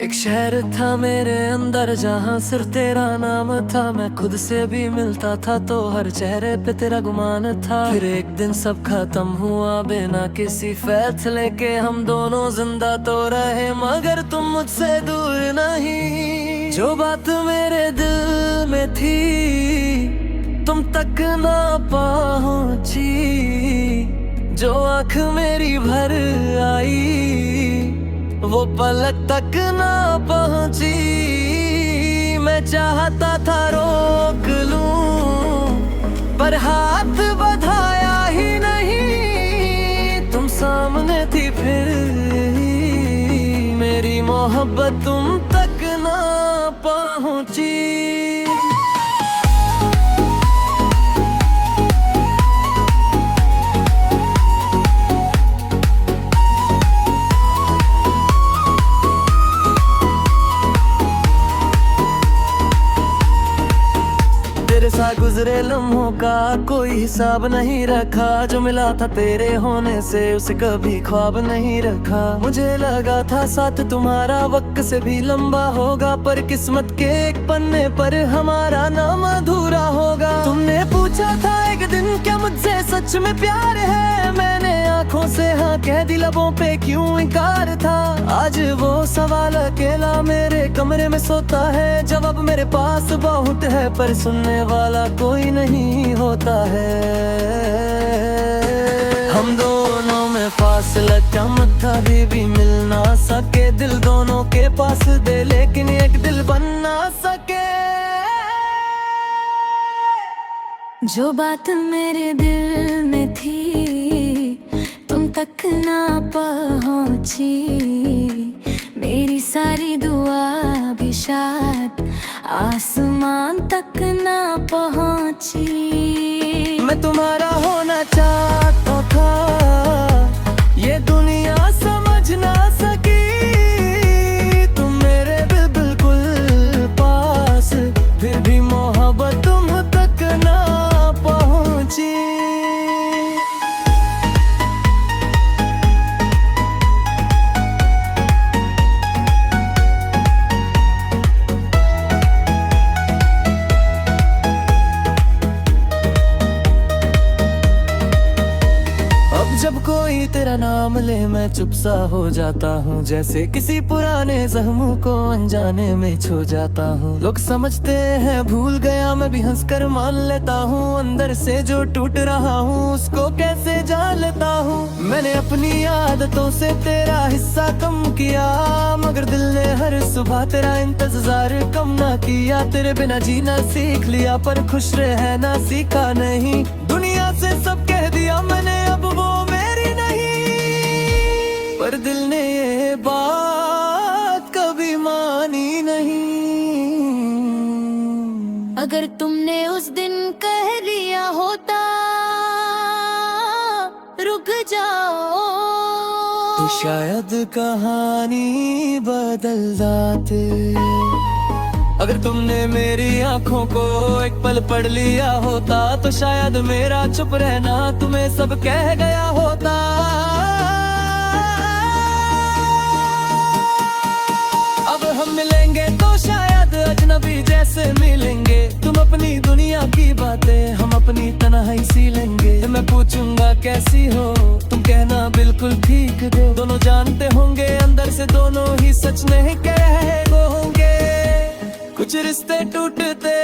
एक शहर था मेरे अंदर जहाँ सिर्फ तेरा नाम था। मैं खुद से भी मिलता था तो हर चेहरे पे तेरा गुमान था। फिर एक दिन सब खत्म हुआ बिना किसी फैसले के। हम दोनों जिंदा तो रहे मगर तुम मुझसे दूर नहीं। जो बात मेरे दिल में थी तुम तक ना पहुंची। जो आँख मेरी भर आई वो पलक तक ना पहुंची। मैं चाहता था रोक लूं पर हाथ बढ़ाया ही नहीं। तुम सामने थी फिर भी मेरी मोहब्बत तुम तक ना पहुंची। तेरे साथ गुजरे लम्हों का कोई हिसाब नहीं रखा। जो मिला था तेरे होने से उसे कभी ख्वाब नहीं रखा। मुझे लगा था साथ तुम्हारा वक्त से भी लंबा होगा, पर किस्मत के एक पन्ने पर हमारा नाम अधूरा होगा। तुमने पूछा था एक दिन क्या मुझसे सच में प्यार है। मैंने आंखों से हाँ कह दी, लबों पे क्यों इनकार था। आज वो सवाल अकेला मेरे कमरे में सोता है। जवाब मेरे पास बहुत है पर सुनने वाला कोई नहीं होता है। हम दोनों में फासला कम था भी मिल ना सके। दिल दोनों के पास दे लेकिन एक दिल बन ना सके। जो बात मेरे दिल में थी तुम तक ना पहुंची। मेरी सारी दुआ भी शायद आसमान तक ना पहुंची। मैं तुम्हारा होना चाहता था ये दुनिया समझ ना सकी। तुम मेरे बिल्कुल पास फिर भी मोहब्बत तुम तक ना पहुंची। जब कोई तेरा नाम ले मैं चुप सा हो जाता हूँ। जैसे किसी पुराने जख्मों को अनजाने में छू जाता हूँ। लोग समझते हैं भूल गया, मैं भी हंसकर मान लेता हूँ। अंदर से जो टूट रहा हूँ उसको कैसे जान लेता हूँ। मैंने अपनी आदतों से तेरा हिस्सा कम किया, मगर दिल ने हर सुबह तेरा इंतजार कम ना किया। तेरे बिना जीना सीख लिया पर खुश रहना सीखा नहीं। दुनिया से सब कह दिया मैंने अब वो मेरी नहीं, पर दिल ने ये बात कभी मानी नहीं। अगर तुमने उस दिन कह दिया होता रुक जाओ तो शायद कहानी बदल जाती। अगर तुमने मेरी आंखों को एक पल पढ़ लिया होता तो शायद मेरा चुप रहना तुम्हें सब कह गया होता। अब हम मिलेंगे तो शायद अजनबी जैसे मिलेंगे। तुम अपनी दुनिया की बातें हम अपनी तन्हाई सी लेंगे। मैं पूछूंगा कैसी हो तुम कहना बिल्कुल ठीक दो। दोनों जानते होंगे अंदर से दोनों ही सच नहीं कह रहे होंगे। कुछ रिश्ते टूटते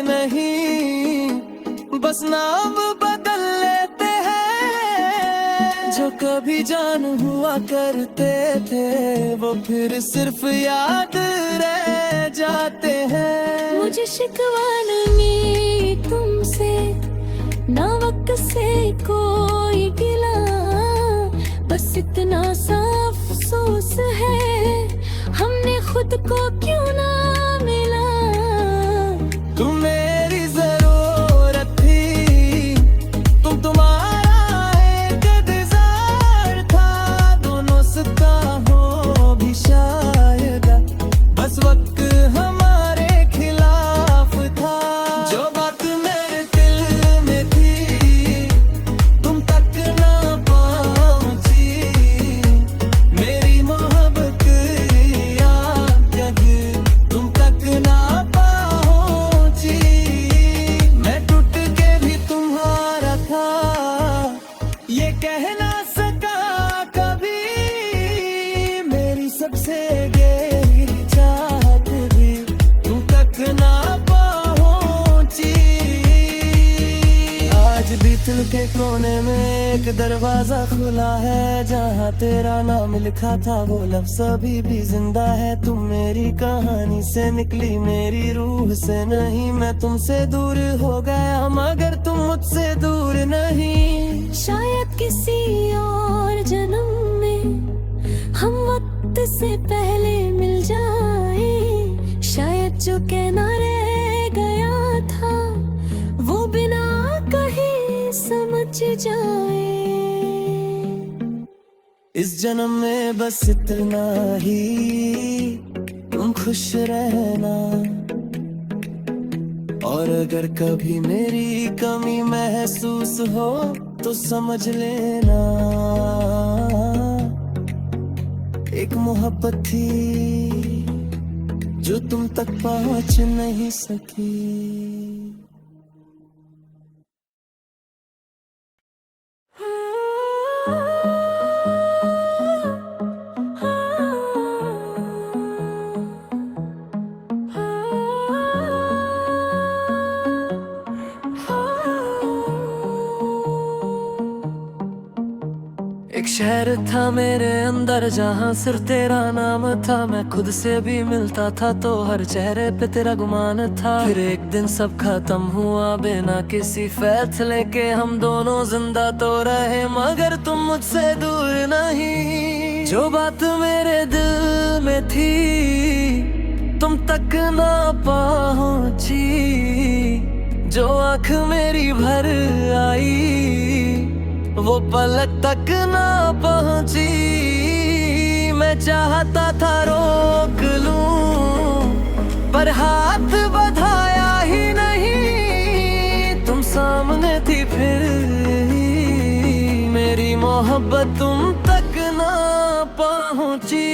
नहीं बस नाम बदल लेते हैं। जो कभी जान हुआ करते थे वो फिर सिर्फ याद रह जाते हैं। मुझे शिकवा नहीं तुमसे ना वक्त से कोई गिला, बस इतना सा अफसोस है हमने खुद को क्यों ना मिला। तुम मेरी जरूरत थी, तुम तुम्हारा एक इंतजार था। दोनों सता हो भी शायद बस वक्त हमारे खिलाफ था। जो बात मेरे दिल में थी तुम तक ना पहुंची। से गहरी चाहत भी तू तक ना पहुंची। आज भी दिल के कोने में एक दरवाजा खुला है, जहाँ तेरा नाम लिखा था वो लफ्ज़ अभी भी जिंदा है। तुम मेरी कहानी से निकली, मेरी रूह से नहीं। मैं तुमसे दूर हो गया मगर तुम मुझसे दूर नहीं। शायद किसी और जन्म में हम वक्त से पहले मिल जाए। शायद जो कहना रह गया था वो बिना कहे समझ जाए। इस जन्म में बस इतना ही, तुम खुश रहना। और अगर कभी मेरी कमी महसूस हो तो समझ लेना, एक मोहब्बत थी जो तुम तक पहुंच नहीं सकी। एक शहर था मेरे अंदर जहाँ सिर्फ तेरा नाम था। मैं खुद से भी मिलता था तो हर चेहरे पे तेरा गुमान था। फिर एक दिन सब खत्म हुआ बिना किसी फैसले के। हम दोनों जिंदा तो रहे मगर तुम मुझसे दूर नहीं। जो बात मेरे दिल में थी तुम तक ना पहुंची। जो आँख मेरी भर आई वो पलक तक ना पहुंची। मैं चाहता था रोक लूं पर हाथ बढ़ाया ही नहीं। तुम सामने थी फिर ही मेरी मोहब्बत तुम तक ना पहुंची।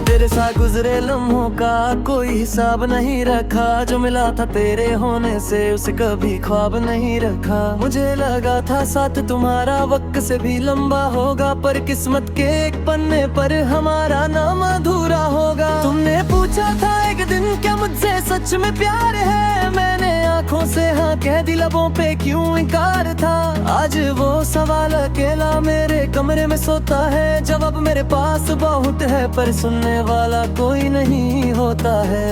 तेरे साथ गुजरे लम्हों का कोई हिसाब नहीं रखा। जो मिला था तेरे होने से उसे कभी ख्वाब नहीं रखा। मुझे लगा था साथ तुम्हारा वक्त से भी लंबा होगा, पर किस्मत के एक पन्ने पर हमारा नाम अधूरा होगा। तुमने पूछा था एक दिन क्या मुझसे सच में प्यार है। मैंने आंखों से हाँ कह दी, लबों पे क्यों इनकार था। आज वो सवाल अकेला मेरे कमरे में सोता है। जवाब मेरे पास बहुत है पर सुनने वाला कोई नहीं होता है।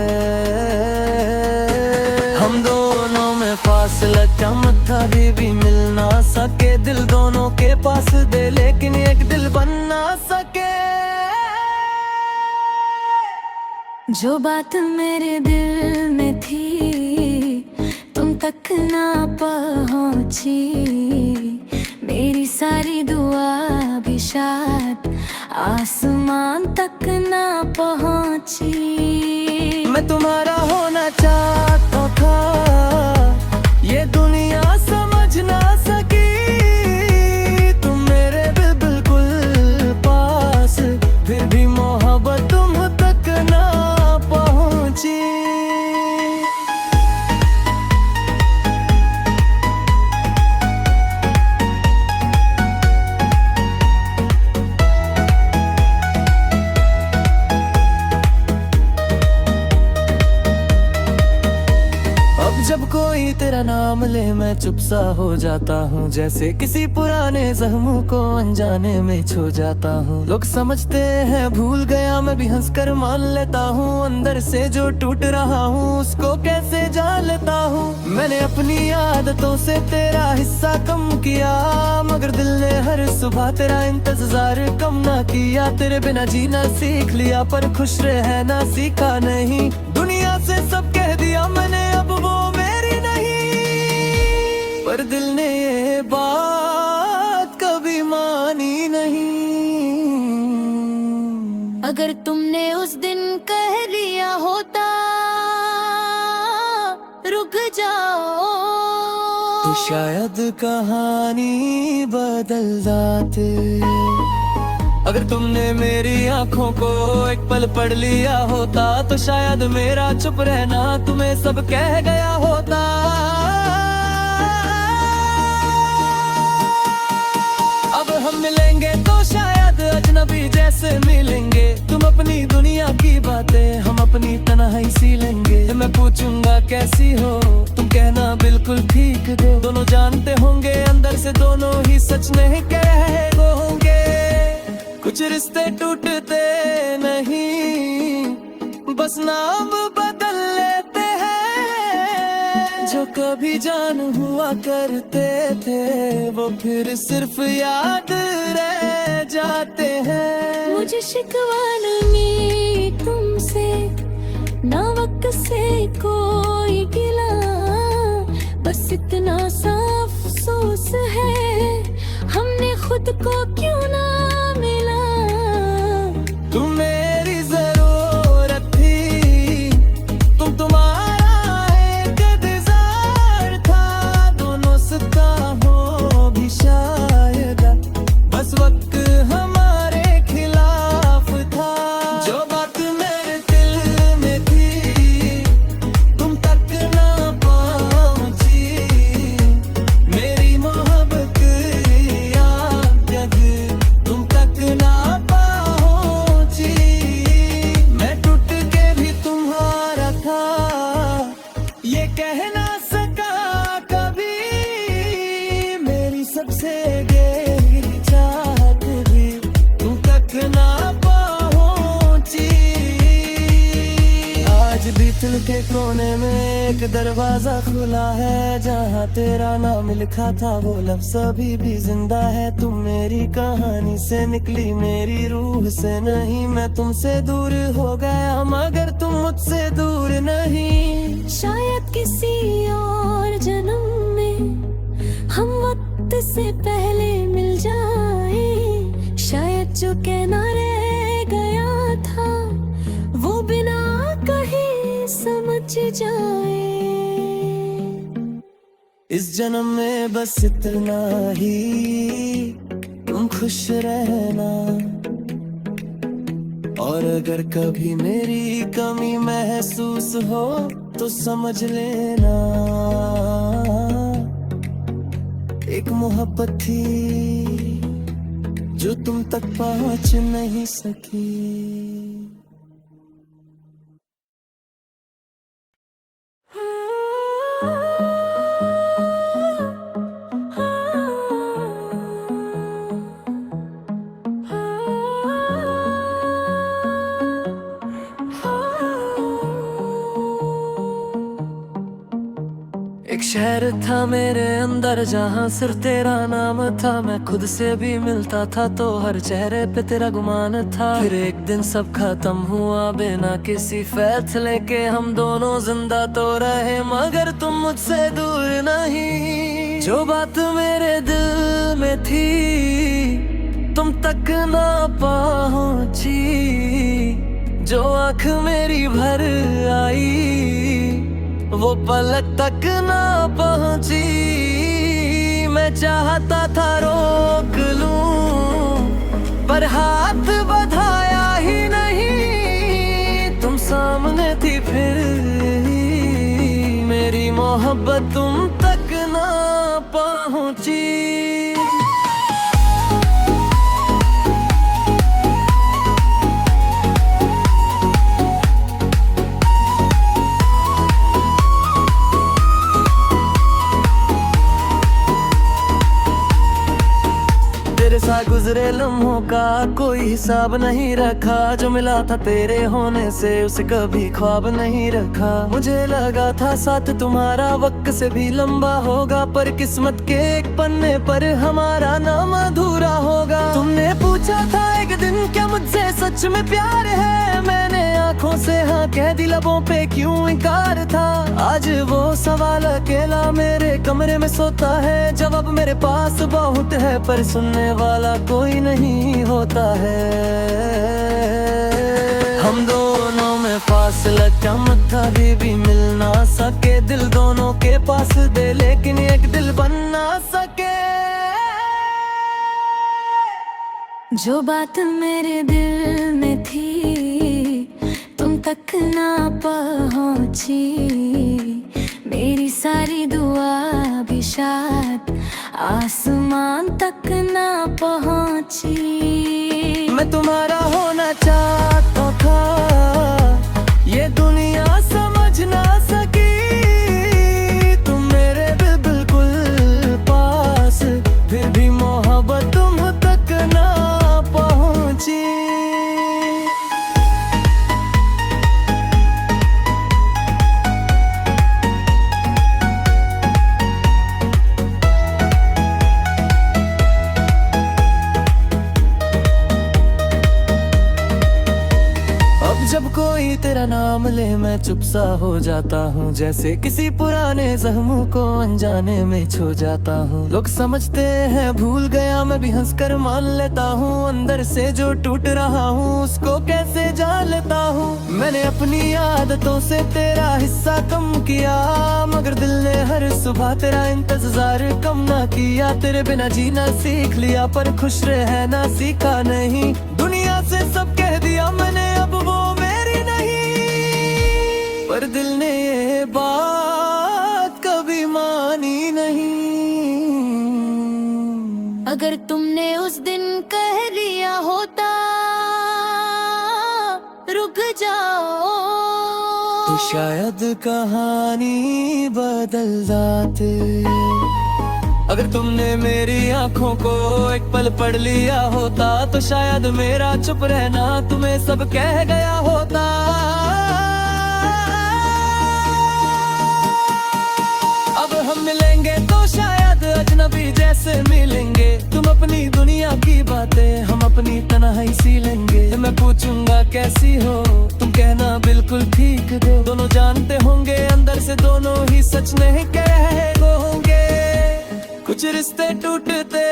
हम दोनों में फासला कम था, भी मिल ना सके। दिल दोनों के पास दे लेकिन एक दिल बन ना सके। जो बात मेरे दिल में थी तुम तक ना पहुंची। मेरी सारी दुआ भी शायद आसमान तक ना पहुंची। मैं तुम्हारा होना चाहता था, ये दुनिया समझ ना सकी। तुम मेरे बिल्कुल पास, फिर भी मोहब्बत तुम तक ना पहुंची। जब कोई तेरा नाम ले मैं चुप सा हो जाता हूँ। जैसे किसी पुराने जख्मों को अनजाने में छू जाता हूँ। लोग समझते हैं भूल गया, मैं भी हंसकर मान लेता हूँ। अंदर से जो टूट रहा हूँ उसको कैसे जान लेता हूँ। मैंने अपनी आदतों से तेरा हिस्सा कम किया, मगर दिल ने हर सुबह तेरा इंतजार कम ना किया। तेरे बिना जीना सीख लिया पर खुश रहना सीखा नहीं। दुनिया से सब कह दिया मैंने अब वो मेरी नहीं, पर दिल ने ये बात कभी मानी नहीं। अगर तुमने उस दिन कह लिया होता रुक जाओ, तो शायद कहानी बदल जाती। अगर तुमने मेरी आंखों को एक पल पढ़ लिया होता तो शायद मेरा चुप रहना तुम्हें सब कह गया होता। अब हम मिलेंगे तो शायद अजनबी जैसे मिलेंगे, तुम अपनी दुनिया की बातें हम अपनी तन्हाई सी लेंगे। मैं पूछूंगा कैसी हो, तुम कहना बिल्कुल ठीक दो। दोनों जानते होंगे अंदर से दोनों ही सच नहीं कह रहे होंगे। कुछ रिश्ते टूटते नहीं, बस नाम बदल लेते हैं। जो कभी जान हुआ करते थे वो फिर सिर्फ याद रह जाते हैं। मुझे शिकवा नहीं तुमसे, ना वक्त से कोई गिला, बस इतना सा अफसोस है हमने खुद को क्यों ना मिला। तुम मेरी जरूरत थी, तुम्हारा एक इंतजार था। दोनों सता हो भी शायद, बस वक्त हमारे खिलाफ था। जो बात मेरे दिल में थी तुम तक ना पहुंची, मेरी मोहब्बत याद तुम तक ना पहुंची। मैं टूट के भी तुम्हारा था, ये कह ना सका कभी। मेरी सबसे गहरी चाहत भी तुम तक ना पहुंची। आज भी दिल के कोने में एक दरवाजा खुला है, जहाँ तेरा नाम लिखा था वो लफ्ज़ अभी भी जिंदा है। तुम मेरी कहानी से निकली, मेरी रूह से नहीं। मैं तुमसे दूर हो गया मगर तुम मुझसे दूर नहीं। शायद किसी और जन्म में हम वक्त से पहले मिल जाए। शायद जो कहना रह गया था वो बिना कहे समझ जाए। इस जन्म में बस इतना ही, तुम खुश रहना। और अगर कभी मेरी कमी महसूस हो तो समझ लेना। एक मोहब्बत थी जो तुम तक पहुंच नहीं सकी। एक शहर था मेरे अंदर जहाँ सिर्फ तेरा नाम था। मैं खुद से भी मिलता था तो हर चेहरे पे तेरा गुमान था। फिर एक दिन सब खत्म हुआ बिना किसी फैसले के। हम दोनों जिंदा तो रहे मगर तुम मुझसे दूर नहीं। जो बात मेरे दिल में थी तुम तक ना पहुंची, जो आँख मेरी भर आई वो पलक तक ना पहुंची। मैं चाहता था रोक लूं पर हाथ बढ़ाया ही नहीं। तुम सामने थी फिर ही मेरी मोहब्बत तुम तक ना पहुंची। तेरे साथ गुजरे लम्हों का कोई हिसाब नहीं रखा। जो मिला था तेरे होने से उसे कभी ख्वाब नहीं रखा। मुझे लगा था साथ तुम्हारा वक्त से भी लंबा होगा, पर किस्मत के एक पन्ने पर हमारा नाम अधूरा होगा। तुमने पूछा था एक दिन क्या मुझसे सच में प्यार है, मैंने आंखों से हाँ कह दी, लबों पे क्यों इनकार था। आज वो सवाल अकेला मेरे कमरे में सोता है। जवाब मेरे पास बहुत है पर सुनने वाला कोई नहीं होता है। हम दोनों में फासला कम था, भी मिल ना सके। दिल दोनों के पास दे लेकिन एक दिल बन ना सके। जो बात मेरे दिल में थी तुम तक ना पहुंची, मेरी सारी दुआ भी शायद आसमान तक ना पहुंची। मैं तुम्हारा होना चाहता था, ये दुनिया समझ ना सकी। तुम मेरे बिल्कुल पास, फिर भी मोहब्बत तुम तक ना पहुंची। जब कोई तेरा नाम ले मैं चुप सा हो जाता हूँ, जैसे किसी पुराने जख्मों को अनजाने में छू जाता हूँ। लोग समझते हैं भूल गया, मैं भी हंसकर मान लेता हूँ। अंदर से जो टूट रहा हूँ उसको कैसे जान लेता हूँ। मैंने अपनी आदतों से तेरा हिस्सा कम किया, मगर दिल ने हर सुबह तेरा इंतजार कम ना किया। तेरे बिना जीना सीख लिया पर खुश रहना सीखा नहीं। दुनिया से सब कह दिया मैंने, अब वो मेरी नहीं। पर दिल ने ये बात कभी मानी नहीं। अगर तुमने उस दिन कह लिया होता रुक जाओ, तो शायद कहानी बदल जाती। अगर तुमने मेरी आंखों को एक पल पढ़ लिया होता, तो शायद मेरा चुप रहना तुम्हें सब कह गया होता। अब हम मिलेंगे तो शायद अजनबी जैसे मिलेंगे। तुम अपनी दुनिया की बातें, हम अपनी तन्हाई सी लेंगे। मैं पूछूंगा कैसी हो, तुम कहना बिल्कुल ठीक दो। दोनों जानते होंगे अंदर से दोनों ही सच नहीं कह रहे होंगे। कुछ रिश्ते टूटते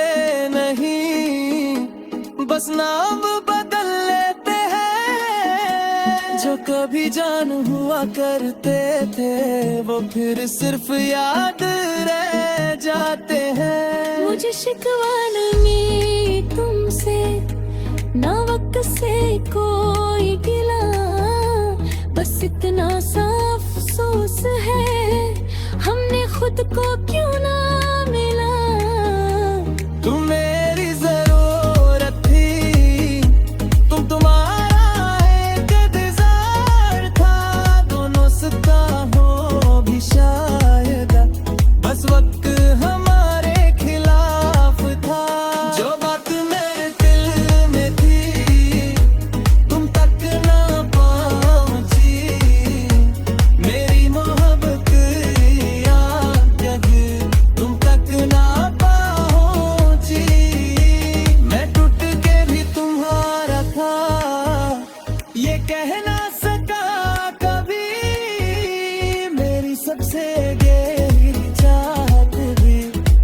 नहीं, बस नाम बदल लेते हैं। जो कभी जान हुआ करते थे वो फिर सिर्फ याद रह जाते हैं। मुझे शिकवा नहीं तुमसे, ना वक्त से कोई गिला, बस इतना सा अफसोस है हमने खुद को क्यों ना मिला। तुम मेरी जरूरत थी, तुम तुम्हारा एक इंतजार था। दोनों सता हो भी शायद, बस वक्त हमारे खिलाफ था। जो बात मेरे दिल में थी तुम तक ना पहुंची, मेरी मोहब्बत याद तुम तक ना पहुंची। मैं टूट के भी तुम्हारा था, ये कह ना सका कभी। मेरी सबसे गहरी चाहत भी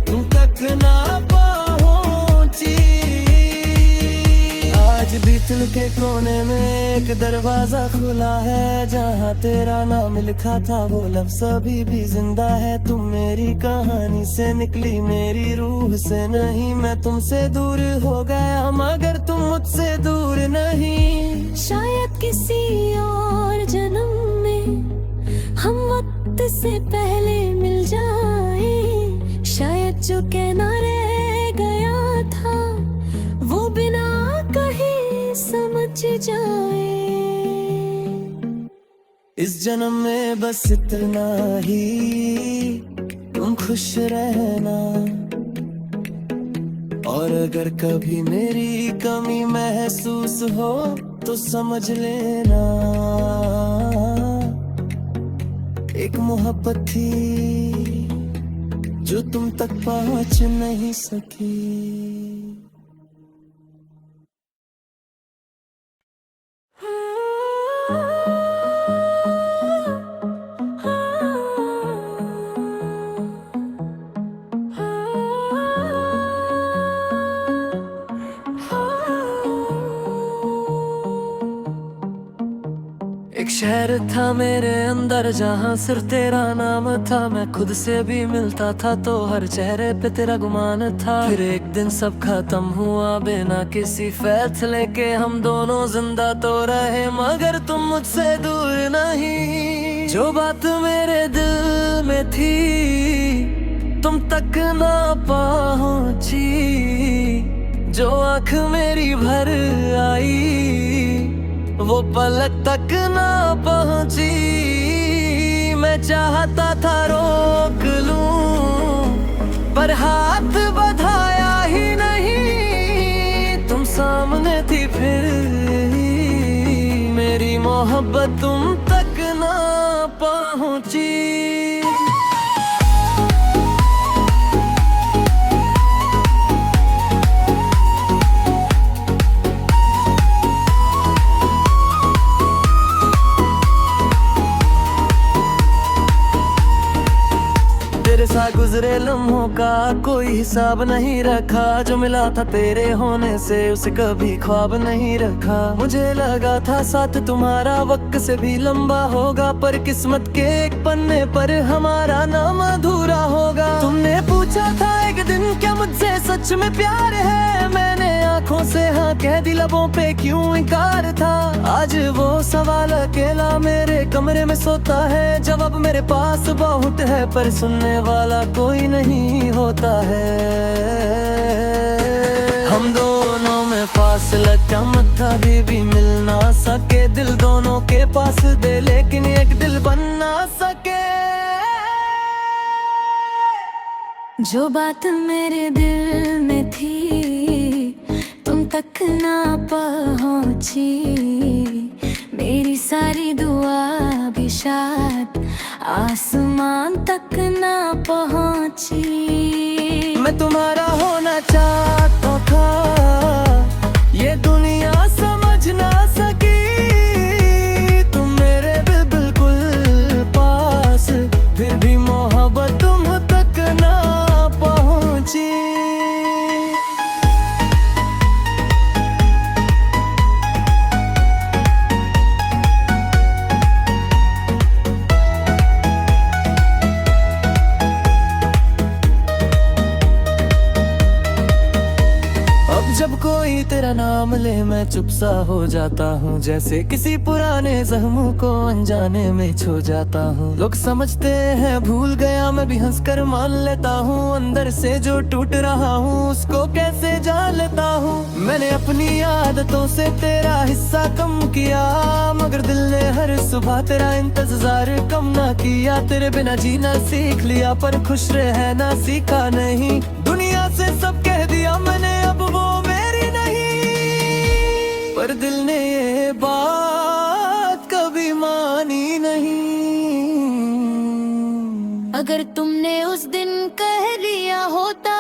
तुम तक ना पहुंची। आज भी दिल के कोने में एक दरवाजा खुला है, जहाँ तेरा नाम लिखा था वो लफ्ज़ अभी भी जिंदा है। तुम मेरी कहानी से निकली, मेरी रूह से नहीं। मैं तुमसे दूर हो गया मगर तुम मुझसे दूर नहीं। शायद किसी और जन्म में हम वक्त से पहले मिल जाए। शायद जो कहना रह गया था वो बिना कहे समझ जाए। इस जन्म में बस इतना ही, तुम खुश रहना। और अगर कभी मेरी कमी महसूस हो तो समझ लेना, एक मोहब्बत थी जो तुम तक पहुंच नहीं सकी। एक शहर था मेरे अंदर जहाँ सिर्फ तेरा नाम था। मैं खुद से भी मिलता था तो हर चेहरे पे तेरा गुमान था। फिर एक दिन सब खत्म हुआ बिना किसी फैसले के। हम दोनों जिंदा तो रहे मगर तुम मुझसे दूर नहीं। जो बात मेरे दिल में थी तुम तक ना पहुंची। जो आँख मेरी भर आई वो पलक तक ना पहुंची। मैं चाहता था रोक लूं पर हाथ बढ़ाया ही नहीं। तुम सामने थी फिर भी मेरी मोहब्बत तुम तक ना पहुंची। तेरे साथ गुजरे लम्हों का कोई हिसाब नहीं रखा। जो मिला था तेरे होने से उसे कभी ख्वाब नहीं रखा। मुझे लगा था साथ तुम्हारा वक्त से भी लंबा होगा पर किस्मत के एक पन्ने पर हमारा नाम अधूरा होगा। तुमने पूछा था एक दिन क्या मुझसे सच में प्यार है। मैंने आंखों से हाँ कह दी लबों पे क्यों इनकार था। आज वो सवाल अकेला मेरे कमरे में सोता है। जवाब मेरे पास बहुत है पर सुनने वाला कोई नहीं होता है। हम दोनों में फासला कम था भी मिल ना सके। दिल दोनों के पास दे लेकिन एक दिल बन ना सके। जो बात मेरे दिल में थी तुम तक ना पहुंची। मेरी सारी दुआ भी शायद आसमान तक ना पहुंची। मैं तुम्हारा होना चाहता था ये दुनिया समझ ना सकी। तुम मेरे बिल्कुल पास फिर भी मोहब्बत तुम तक ना पहुंची। जब कोई तेरा नाम ले मैं चुप सा हो जाता हूँ। जैसे किसी पुराने जख्मों को अनजाने में छू जाता हूँ। लोग समझते हैं भूल गया मैं भी हंसकर मान लेता हूँ। अंदर से जो टूट रहा हूँ उसको कैसे जान लेता हूँ। मैंने अपनी आदतों से तेरा हिस्सा कम किया मगर दिल ने हर सुबह तेरा इंतजार कम ना किया। तेरे बिना जीना सीख लिया पर खुश रहना सीखा नहीं। दुनिया से सब कह दिया मैंने अब वो मेरी नहीं। पर दिल ने ये बात कभी मानी नहीं। अगर तुमने उस दिन कह लिया होता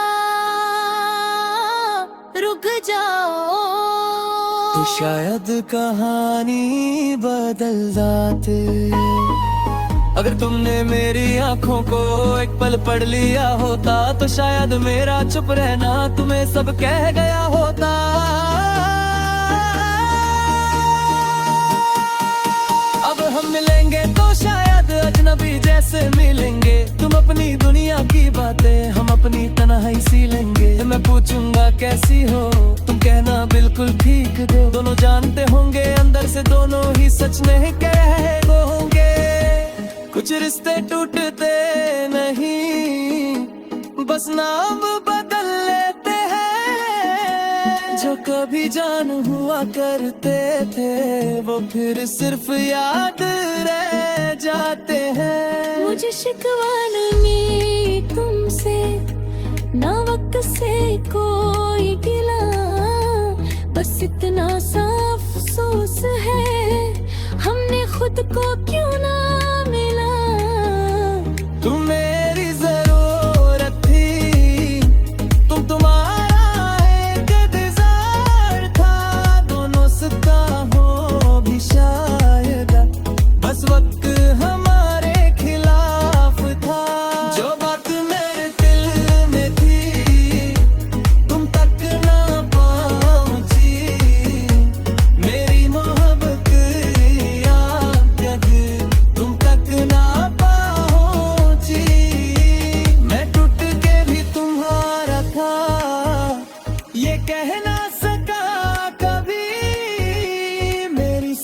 रुक जाओ तो शायद कहानी बदल जाती। अगर तुमने मेरी आंखों को एक पल पढ़ लिया होता तो शायद मेरा चुप रहना तुम्हें सब कह गया होता। अब हम मिलेंगे तो शायद अजनबी जैसे मिलेंगे। तुम अपनी दुनिया की बातें हम अपनी तन्हाई सी लेंगे। मैं पूछूंगा कैसी हो तुम कहना बिल्कुल ठीक दो। दोनों जानते होंगे अंदर से दोनों ही सच नहीं कह वो होंगे। कुछ रिश्ते टूटते नहीं बस नाम बदल लेते हैं। जो कभी जान हुआ करते थे वो फिर सिर्फ याद रह जाते हैं। मुझे शिकवा नहीं तुमसे ना वक्त से कोई गिला। बस इतना सा अफसोस है हमने खुद को क्यों ना मिला। तुम मेरी जरूरत थी तुम तुम्हारा एक इंतजार था। दोनों सता हो भी शायद बस वक्त हमारे खिलाफ था। जो बात मेरे दिल में थी तुम तक ना पहुंची।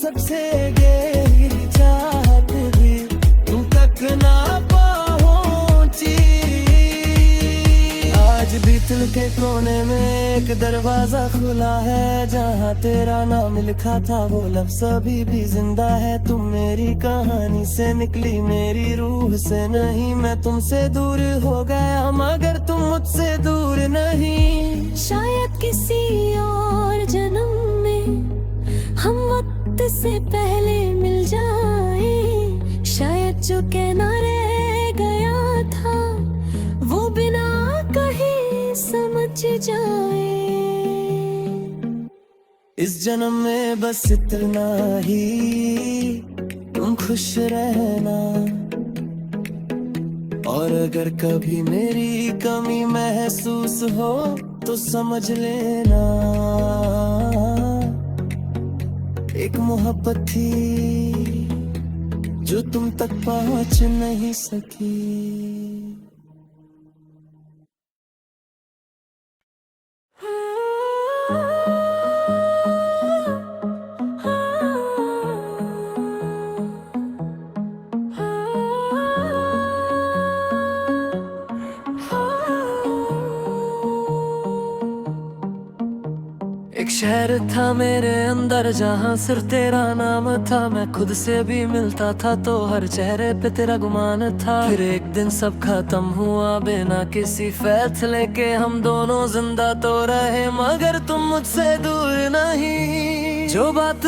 सबसे गहरी चाहत भी तुम तक ना पहुंची। आज भी दिल के कोने में एक दरवाजा खुला है, जहाँ तेरा नाम लिखा था वो लफ्ज़ अभी भी जिंदा है। तुम मेरी कहानी से निकली, मेरी रूह से नहीं। मैं तुमसे दूर हो गया मगर तुम मुझसे दूर नहीं। शायद किसी और जन्म में हम वक्त से पहले मिल जाए। शायद जो कहना रह गया था वो बिना कहे समझ जाए। इस जन्म में बस इतना ही, तुम खुश रहना। और अगर कभी मेरी कमी महसूस हो तो समझ लेना, एक मोहब्बत थी जो तुम तक पहुंच नहीं सकी। एक शहर था मेरे अंदर जहाँ सिर्फ तेरा नाम था। मैं खुद से भी मिलता था तो हर चेहरे पे तेरा गुमान था। फिर एक दिन सब खत्म हुआ बिना किसी फैसले के। हम दोनों जिंदा तो रहे मगर तुम मुझसे दूर नहीं। जो बात